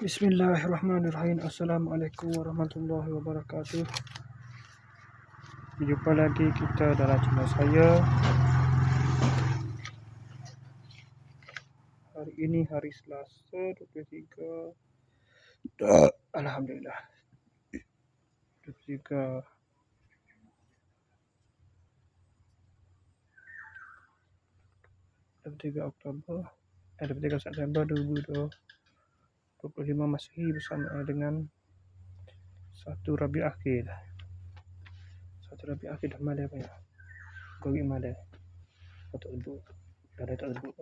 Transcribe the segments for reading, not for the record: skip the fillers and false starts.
Bismillahirrahmanirrahim. Assalamualaikum warahmatullahi wabarakatuh. Jumpa lagi kita dalam channel saya. Hari ini hari Selasa 23. Alhamdulillah. 23 Oktober 23 September 2025 Masihi bersama dengan 1 Rabiul Akhir. 1 Rabiul Akhir dah malai apa ya? Kau pergi malai. Kau tak sebut. Dah tak sebut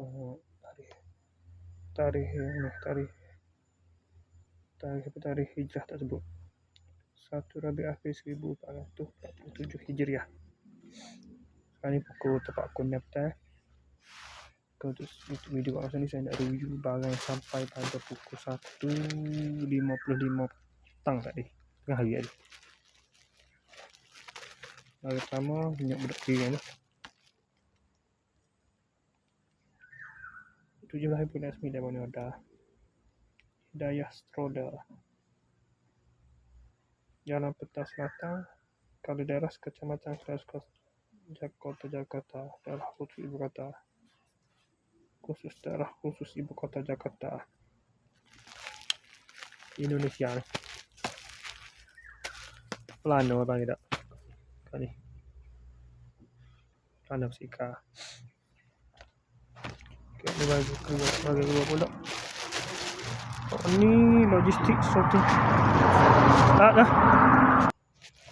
tarikh hijrah tak sebut. 1 Rabiul Akhir 1447 Hijriah. Sekarang ni pukul tepat pukul 6 petang. Untuk video kat masa ni saya nak review barang sampai pada pukul 1.55 petang tadi. Tengah hari tadi. Barang pertama minyak budak piring ni. 17.9 mana ada. Hidayah Stroller. Jalan Petang Selatan, Kalideras, Kecamatan Kelaskos, Jakarta, Daerah Khusus Ibu Kota. Daerah Khusus Ibu Kota Jakarta, Indonesia ni. Plano abang ni tak? Kat ni. Plano Sika. Okay, ni bagi keluar pula. Oh, ni logistik sorting. Tak dah.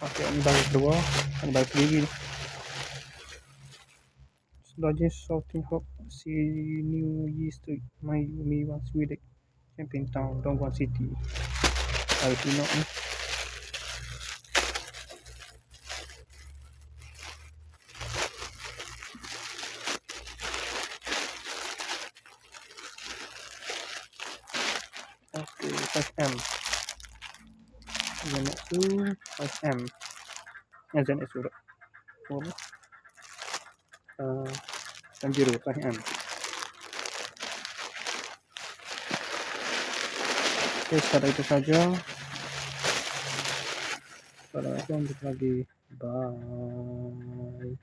Okay, ni bagi keluar. Ni bagi sendiri ni. Logistik sorting hub New Yi Street, Miwan Sweden, Champion Town, Dongguan City. Hari Tinok ni. Okay, 5M. Zenitsu 5M. Zenitsu tak? Apa? Sanjiro 5M. Okay, sekadar itu saja. Assalamualaikum, jumpa lagi. Bye.